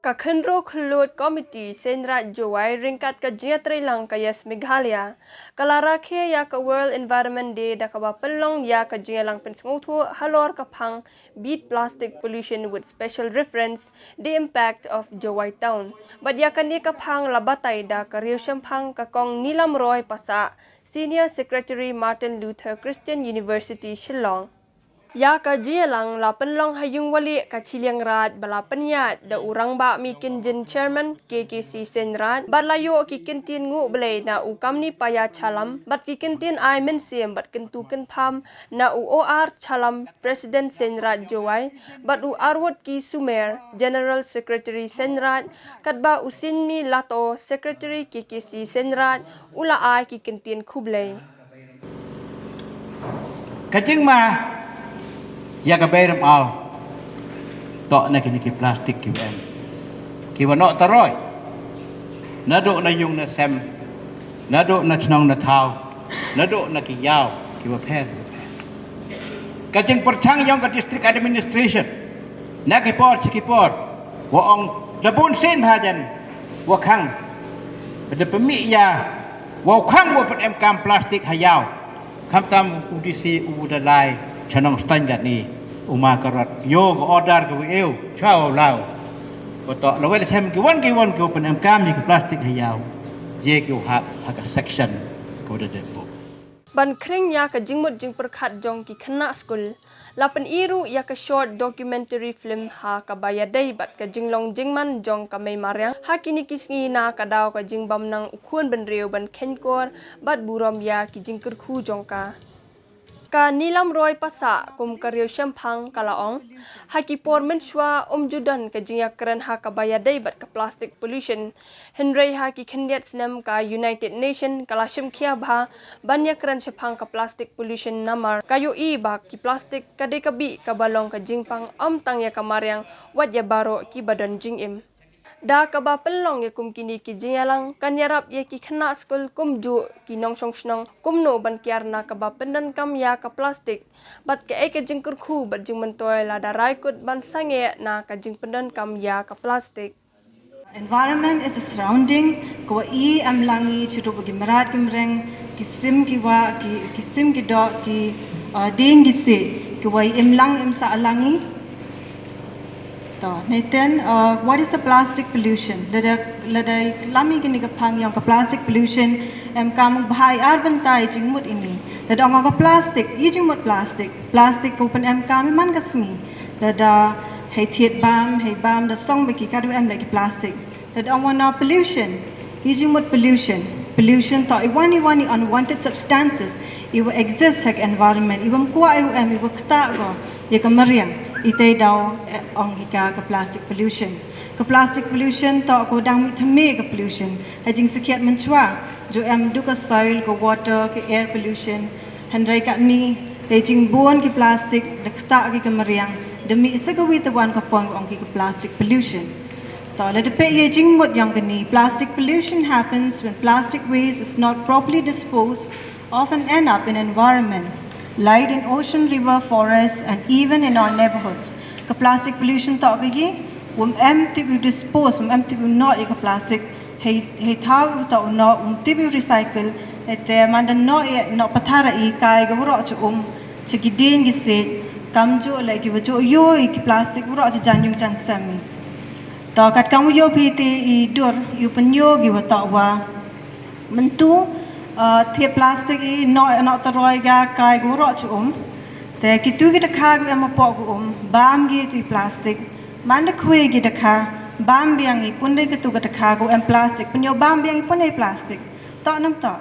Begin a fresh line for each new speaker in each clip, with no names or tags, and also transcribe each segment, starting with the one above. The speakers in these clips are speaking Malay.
Kakhenro Khlut Committee Seinraij Jowai ringkat ka jiatri lang kayas Meghalaya. Kala Rakhe ya ka World Environment Day da ka pelong ya ka jialang pensngutu halor kapang beat plastic pollution with special reference the impact of Jowai town. But ya kani kapang labatay da ka riu syampang kakong Nilam Roy Pasa Senior Secretary Martin Luther Christian University Shillong. Ya ka jialang la penlong hayung wali ka Seinraij bala penyat da urang ba mi kinjin chairman KKC Seinraij bat layo ki kintin ngu belai na ukam ni paya chalam bat ki kintin ai men siem bat kentu ken pham na UOR chalam President Seinraij Jowai bat arwot ki Sumer General Secretary Seinraij kat ba usin mi lato Secretary KKC Seinraij ula ai ki kintin khublai
Kacing ma ya ka bayram au tok na kini ki plastik ki em ki wanok taroi nadok na yung na sem nadok na chnong na thau nadok na ki yaw ki wa phen kacing perchang yang ka district administration na ki por wa ong dabun sin hajan wa khang pada pemi ya wa khang wa pet em kam plastik hayaw kham tam udisi udalai chanong standard ni uma karat yo ko order ko eu chao lao ko to lo wel sem ki won ko pen kam ni plastik hayaw ye ki ha ka section ko de depo
ban kring ya ka jingmut jing perkhat jong ki khana school lapan iru ya ka short documentary film ha ka bayadai bat ka jinglong jingman jong ka mai maryang ha kini kisngi na ka daw ka jingbam nang ukhun ban reu ban khenkor bat burom ya ki jingkur khu jong ka Nilam Roy Pasa kum karyo syampang kalaong haki por menchua judan ka jingya keren ha ka bayadai bat ka plastic pollution henry haki khendiat snam ka United Nation kala syamkhia bha banya keren syapang ka plastic pollution namar kayo I ba ki plastic kade kabi ka balong ka jingpang tang ya kamaryang wat ya baro ki badan jingim da ka ba pelong ya kum kini ki jingalang kanyarap ya ki khana school kum ju ki nong song snong kum no ban kiar na ka ba pendan kam ya ka plastik bat ka ek jingkur khu bat jing mentoy la da rai kut ban sange na ka jing pendan kam ya ka plastik
Environment is a surrounding ko I am langi chutu bagi merat kimreng kisim ki wa kisim ki do ki ding ki se ki wa im lang im sa alangi. Nathan, what is the plastic pollution? Lada lami kini kapang yang ke plastic pollution kamu bahai arbantai jingmut ini. Lada orang ke plastic, I jingmut plastic kupen kami man kasmi. Lada hei thiet bam da song bagi kadu lagi plastic. Lada orang na pollution, I jingmut pollution to iwani unwanted substances. Iwa exist hak environment. Iwa mkuwa iwa kata go. Ya kemeriang. Ite daw ong hika ka plastic pollution. Ka plastic pollution to ko dang thame ka pollution. Hajing sekiat menchwa jo du ka soil ka water ka air pollution. Handrai ka ni hajing buon ki plastic dakta ki kamariang demi sagawi tawan ka pon ong ki ka plastic pollution. To la depe hajing mot yang kani plastic pollution happens when plastic waste is not properly disposed often end up in environment. Light in ocean, river, forests, and even in our neighborhoods. Ka plastic pollution to kagi, empty we dispose, empty we not ka plastic. Hey thau to no tibi recycle. Ete mandan no patara kai ga wuro cha chigidin gise kamjo like wajo yo ki plastic wuro cha janyung chan sami. To kat kamu yo piti dur yu penyo gi wa wa mentu thiệt plastic no taroi ga kai go ro chu te kitu ki takha gu am po gu bam gi ti plastic man de khwe gi takha bam biang I punde ki tu ga takha gu am plastic punyo bam biang I punai plastic to nam to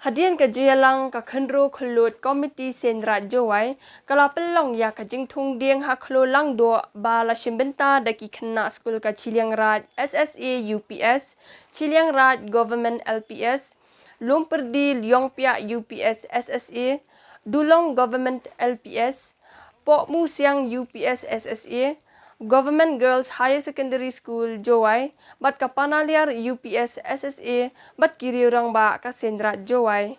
Hadian ka jialang ka khenro khlut committee Seinraij Jowai kala pelong ya ka jingthung dieng ha khlo lang do ba la shimbenta da ki khna school ka Seinraij SSA UPS Seinraij Government LPS Lumperdi Lyongpia UPS SSA, Dulong Government LPS, Pok Musiang UPS SSA, Government Girls Higher Secondary School Jowai, bat ka Panaliar UPS SSA, bat kiri orang ba ka Seinraij Jowai.